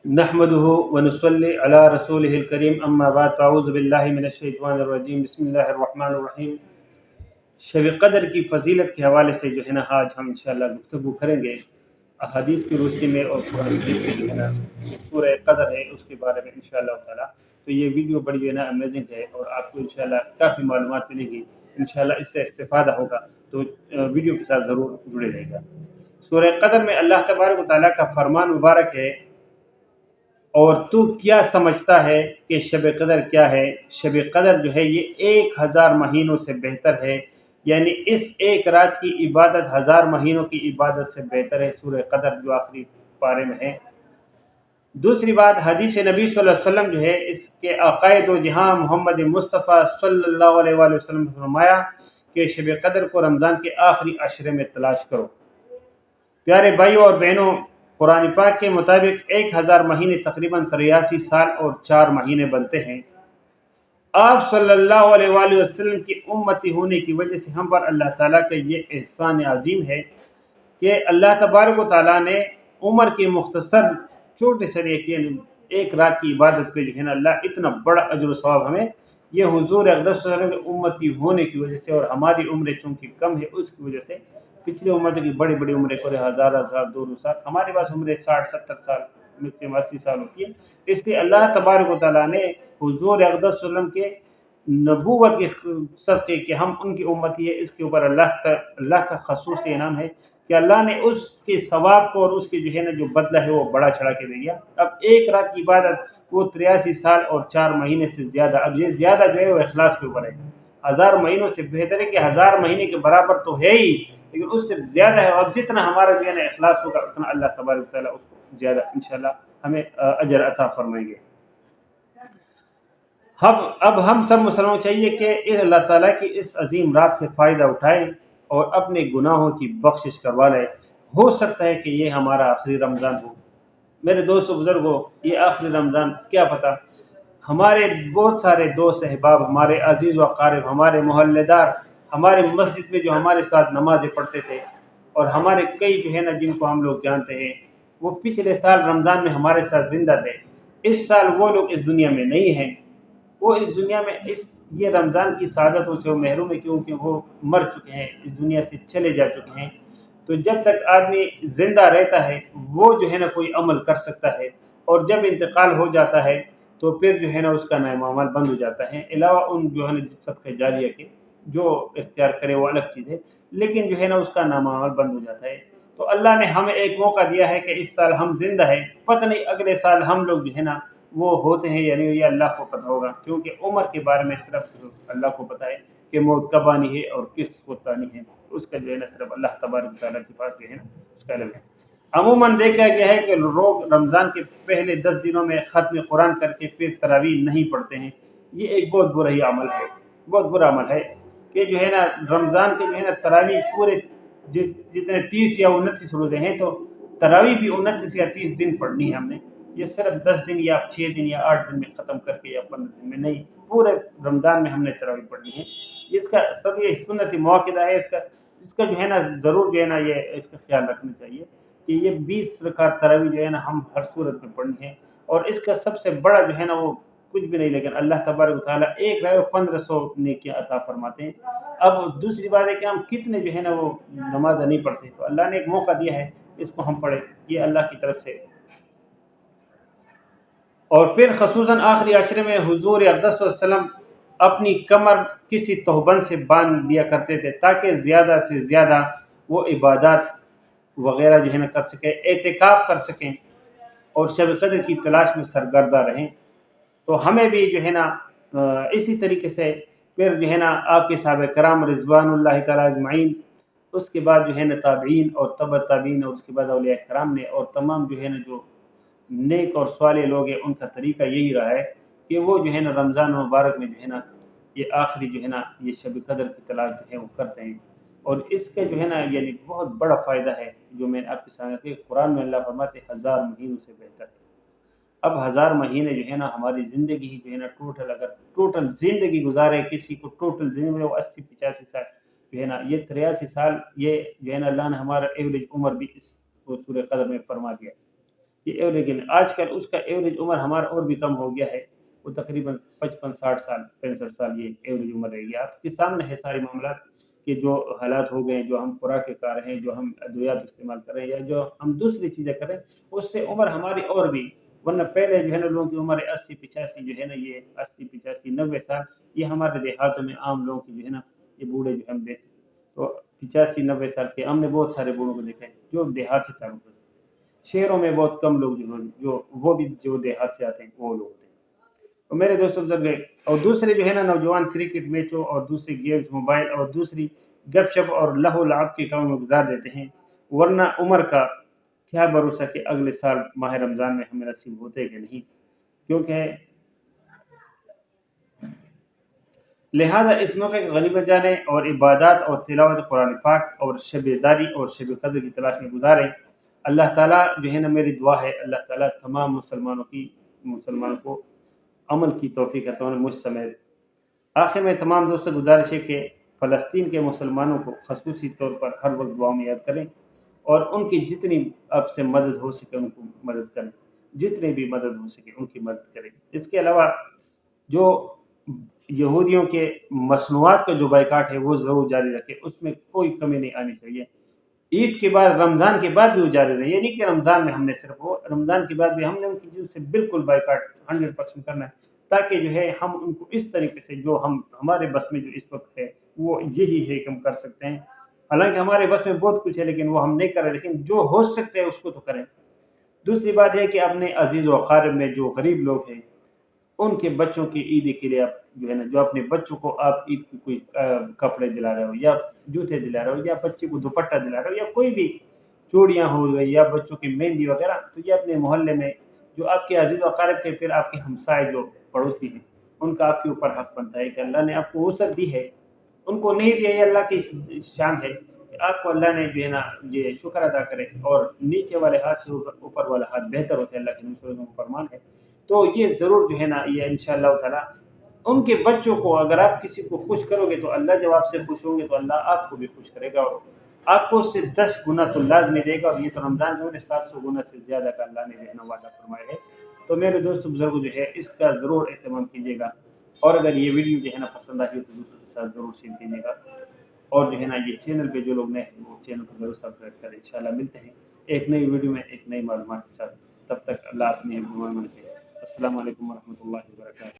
نحمده ونصلي على رسوله الكريم اما بعد فاعوذ باللہ من الشیطان الرجیم بسم اللہ الرحمن الرحیم۔ شب قدر کی فضیلت کے حوالے سے جو ہے نا آج ہم انشاءاللہ گفتگو کریں گے احادیث کی روشنی میں اور قرآن شریف میں جو ہے نا سورہ قدر ہے اس کے بارے میں انشاءاللہ تعالیٰ۔ تو یہ ویڈیو بڑی جو ہے نا امیزنگ ہے اور آپ کو انشاءاللہ کافی معلومات ملے گی، انشاءاللہ اس سے استفادہ ہوگا، تو ویڈیو کے ساتھ ضرور جڑے رہے گا۔ سورہ قدر میں اللہ تبارک و تعالیٰ کا فرمان مبارک ہے، اور تو کیا سمجھتا ہے کہ شب قدر کیا ہے؟ شب قدر جو ہے یہ 1000 مہینوں سے بہتر ہے، یعنی اس ایک رات کی عبادت 1000 مہینوں کی عبادت سے بہتر ہے، سورہ قدر جو آخری پارے میں ہے۔ دوسری بات، حدیث نبی صلی اللہ علیہ وسلم جو ہے اس کے عقائد و جہاں محمد مصطفیٰ صلی اللہ علیہ وآلہ وسلم نے فرمایا کہ شب قدر کو رمضان کے آخری عشرے میں تلاش کرو۔ پیارے بھائیوں اور بہنوں، قرآن پاک کے مطابق 1000 مہینے تقریباً 83 سال اور 4 مہینے بنتے ہیں۔ آپ صلی اللہ علیہ وآلہ وسلم کی امتی ہونے کی وجہ سے ہم پر اللہ تعالیٰ کا یہ احسان عظیم ہے کہ اللہ تبارک و تعالیٰ نے عمر کے مختصر چھوٹے سے ایک رات کی عبادت پہ جو ہے نا اللہ اتنا بڑا اجر و ثواب ہمیں، یہ حضور اقدس صلی اللہ علیہ وسلم کی امتی ہونے کی وجہ سے، اور ہماری عمریں چونکہ کم ہے اس کی وجہ سے، پچھلے امت کی بڑی بڑی عمریں کرے 1000 سال 200 سال، ہمارے پاس عمریں 60 70 سال 80 سال ہوتی ہے۔ اس لیے اللہ تبارک و تعالیٰ نے حضور اقدس صلی اللہ علیہ وسلم کے نبوت کے صدقے کہ ہم ان کی امتی ہے، اس کے اوپر اللہ کا خصوصی انعام ہے کہ اللہ نے اس کے ثواب کو اور اس کے جو ہے نا جو بدلہ ہے وہ بڑا چڑھا کے دے دیا۔ اب ایک رات کی عبادت وہ 83 سال اور 4 مہینے سے زیادہ، اب یہ زیادہ جو ہے وہ اخلاص کے اوپر ہے۔ 1000 مہینوں سے بہتر ہے کہ 1000 مہینے کے برابر تو ہے ہی، لیکن اس سے زیادہ ہے، اور جتنا ہمارا جو ہے نا اخلاص ہوگا اتنا اللہ تبارک و تعالیٰ اس کو زیادہ انشاءاللہ ہمیں اجر عطا فرمائیں گے۔ اب ہم سب مسلمانوں چاہیے کہ اللہ تعالیٰ کی اس عظیم رات سے فائدہ اٹھائیں اور اپنے گناہوں کی بخشش کروا لیں۔ ہو سکتا ہے کہ یہ ہمارا آخری رمضان ہو۔ میرے دوست و بزرگوں، یہ آخری رمضان کیا پتہ، ہمارے بہت سارے دوست احباب، ہمارے عزیز و اقارب، ہمارے محلے دار، ہمارے مسجد میں جو ہمارے ساتھ نمازیں پڑھتے تھے، اور ہمارے کئی جو ہے نا جن کو ہم لوگ جانتے ہیں، وہ پچھلے سال رمضان میں ہمارے ساتھ زندہ تھے۔ اس سال وہ لوگ اس دنیا میں نہیں ہیں، وہ اس دنیا میں یہ رمضان کی سعادتوں سے وہ محروم ہے، کیونکہ وہ مر چکے ہیں، اس دنیا سے چلے جا چکے ہیں۔ تو جب تک آدمی زندہ رہتا ہے وہ جو ہے نا کوئی عمل کر سکتا ہے، اور جب انتقال ہو جاتا ہے تو پھر جو ہے نا اس کا نام عمل بند ہو جاتا ہے، علاوہ ان جو ہے نا صدقہ جاریہ کے جو اختیار کرے وہ الگ چیز ہے، لیکن جو ہے نا اس کا نام عمل بند ہو جاتا ہے۔ تو اللہ نے ہمیں ایک موقع دیا ہے کہ اس سال ہم زندہ ہیں، پتہ نہیں اگلے سال ہم لوگ جو ہے نا وہ ہوتے ہیں یعنی یہ اللہ کو پتہ ہوگا، کیونکہ عمر کے بارے میں صرف اللہ کو پتہ ہے کہ موت کب آنی ہے اور کس وقت آنی ہے، اس کا جو ہے نا صرف اللہ تبارک تعالیٰ کے پاس جو ہے نا اس کا علم ہے۔ عموماً دیکھا گیا ہے کہ لوگ رمضان کے پہلے 10 دنوں میں ختم قرآن کر کے پھر تراویح نہیں پڑھتے ہیں، یہ ایک بہت برا ہی عمل ہے، بہت برا عمل ہے کہ جو ہے نا رمضان کے جو ہے نا تراویح پورے جتنے 30 یا 29 روزے ہیں تو تراویح بھی 29 یا 30 دن پڑھنی ہے ہم نے، یہ صرف 10 دن یا 6 دن یا 8 دن میں ختم کر کے یا 15 دن میں نہیں، پورے رمضان میں ہم نے تراویح پڑھنی ہے۔ اس کا سب یہ سنتی موقع ہے، اس کا جو ہے نا ضرور جو ہے نا یہ اس کا خیال رکھنا چاہیے کہ یہ 20 رکعت تراویح جو ہے نا ہم ہر صورت میں پڑھنی ہے، اور اس کا سب سے بڑا جو ہے نا وہ کچھ بھی نہیں، لیکن اللہ تبارک و تعالیٰ ایک رائے 1500 نیکیاں عطا فرماتے ہیں۔ اب دوسری بات ہے کہ ہم کتنے جو ہے نا وہ نماز نہیں پڑھتے، تو اللہ نے ایک موقع دیا ہے اس کو ہم پڑھیں، یہ اللہ کی طرف سے۔ اور پھر خصوصاً آخری عشرے میں حضور اقدس صلی اللہ علیہ وسلم اپنی کمر کسی تہبند سے باندھ دیا کرتے تھے تاکہ زیادہ سے زیادہ وہ عبادات وغیرہ جو ہے نا کر سکیں، اعتکاف کر سکیں اور شب قدر کی تلاش میں سرگردہ رہیں۔ تو ہمیں بھی جو ہے نا اسی طریقے سے پھر جو ہے نا آپ کے صحابہ کرام رضوان اللہ تعالیٰ اجمعین، اس کے بعد جو ہے نا تابعین اور تبع تابعین، اور اس کے بعد اولیاء کرام نے، اور تمام جو ہے نا جو نیک اور صالح لوگ ہیں ان کا طریقہ یہی رہا ہے کہ وہ جو ہے نا رمضان مبارک میں جو ہے نا یہ آخری جو ہے نا یہ شب قدر کی تلاش جو ہے وہ کرتے ہیں، اور اس کے جو ہے نا یعنی بہت بڑا فائدہ ہے جو میں نے آپ کے سامنے قرآن میں اللہ فرماتے 1000 مہینوں سے بہتر ہے۔ اب 1000 مہینے جو ہے نا ہماری زندگی جو ہے نا ٹوٹل اگر ٹوٹل زندگی گزارے کسی کو، ٹوٹل زندگی میں وہ 80-85 سال جو ہے نا، یہ 83 سال یہ جو ہے نا اللہ نے ہمارا ایوریج عمر بھی اس سورہ قدر میں فرما دیا، یہ ایوریج، لیکن آج کل اس کا ایوریج عمر ہمارا اور بھی کم ہو گیا ہے، وہ تقریباً 55 60 سال 65 سال یہ ایوریج عمر رہے گی. آپ کے سامنے ہے سارے معاملات کہ جو حالات ہو گئے ہیں، جو ہم خوراک کھا رہے ہیں، جو ہم ادویات استعمال کر رہے ہیں، یا جو ہم دوسری چیزیں کر رہے ہیں، اس سے عمر ہماری اور بھی، ورنہ پہلے جو ہے نا لوگوں کی عمر 80 85 جو ہے نا، یہ 80 85 90 سال، یہ ہمارے دیہاتوں میں عام لوگوں کی جو ہے نا، یہ بوڑھے جو ہم دیکھتے ہیں تو 85 90 سال کے، ہم نے بہت سارے بوڑھوں کو دیکھا ہے جو دیہات سے تعلق رکھتے ہیں. شہروں میں بہت کم لوگ جو وہ بھی جو دیہات سے آتے ہیں وہ لوگ ہوتے ہیں. تو میرے دوستوں بزرگ، اور دوسرے جو ہے نا نوجوان کرکٹ میچوں اور دوسری گیمز، موبائل اور دوسری گپ شپ اور لہو لعب کے کاموں میں گزار دیتے ہیں، ورنہ عمر کا کیا بھروسہ کہ اگلے سال ماہ رمضان میں ہمیں نصیب ہوتے کہ نہیں. کیونکہ لہذا اس موقع کو غنیمت جانیں اور عبادات اور تلاوت قرآن پاک اور شب داری اور شب قدر کی تلاش میں گزاریں. اللہ تعالیٰ جو ہے نا، میری دعا ہے اللہ تعالیٰ تمام مسلمانوں کو عمل کی توفیق عطا فرمائے، مجھ سمیت. آخر میں تمام دوستوں سے گزارش ہے کہ فلسطین کے مسلمانوں کو خصوصی طور پر ہر وقت دعا میں یاد کریں اور ان کی جتنی آپ سے مدد ہو سکے ان کو مدد کریں، جتنی بھی مدد ہو سکے ان کی مدد کریں. اس کے علاوہ جو یہودیوں کے مصنوعات کا جو بائیکاٹ ہے وہ ضرور جاری رکھے، اس میں کوئی کمی نہیں آنی چاہیے. عید کے بعد، رمضان کے بعد بھی وہ جاری رہے، یہ نہیں کہ رمضان میں ہم نے صرف، وہ رمضان کے بعد بھی ہم نے ان کی چیزوں سے بالکل بائیکاٹ 100% کرنا ہے، تاکہ جو ہے ہم ان کو اس طریقے سے، جو ہمارے بس میں جو اس وقت ہے وہ یہی ہے کہ ہم کر سکتے ہیں. حالانکہ ہمارے بس میں بہت کچھ ہے لیکن وہ ہم نہیں کر رہے، لیکن جو ہو سکتے ہیں اس کو تو کریں. دوسری بات ہے کہ اپنے عزیز و اقارب میں جو غریب لوگ ہیں، ان کے بچوں کی عید کے لیے آپ جو ہے نا، جو اپنے بچوں کو آپ عید کی کوئی کپڑے دلا رہے ہو، یا جوتے دلا رہے ہو، یا بچے کو دوپٹہ دلا رہے ہو، یا کوئی بھی چوڑیاں ہو گئی، یا بچوں کی مہندی وغیرہ، تو یہ اپنے محلے میں جو آپ کے عزیز و اقارب کے، پھر آپ کے ہمسائے جو پڑوسی ہیں، ان کا آپ کے اوپر حق بنتا ہے کہ اللہ نے آپ کو وسعت دی ہے، ان کو نہیں دیا، یہ اللہ کی شان ہے کہ آپ کو اللہ نے جو ہے نا یہ شکر ادا کرے. اور نیچے والے ہاتھ سے اوپر والا ہاتھ بہتر ہوتا ہے، اللہ کے نبی کا فرمان ہے. تو یہ ضرور جو ہے نا، یہ انشاءاللہ تعالی ان کے بچوں کو، اگر آپ کسی کو خوش کرو گے تو اللہ جب آپ سے خوش ہوں گے تو اللہ آپ کو بھی خوش کرے گا، اور آپ کو اس سے 10 گنا تو لازمی دے گا. اور یہ تو رمضان میں 700 گنا سے زیادہ کا اللہ نے جو ہے وعدہ فرمایا ہے. تو میرے دوست بزرگ جو ہے اس کا ضرور اہتمام کیجیے گا، اور اگر یہ ویڈیو جو ہے نا پسند آئی تو دوستوں کے ساتھ ضرور شیئر کیجیے گا. اور جو ہے نا یہ چینل پہ جو لوگ نئے ہیں وہ چینل کو ضرور سبسکرائب کریں. انشاءاللہ ملتے ہیں ایک نئی ویڈیو میں ایک نئی معلومات کے ساتھ. تب تک اللہ اپنے السلام علیکم ورحمۃ اللہ وبرکاتہ.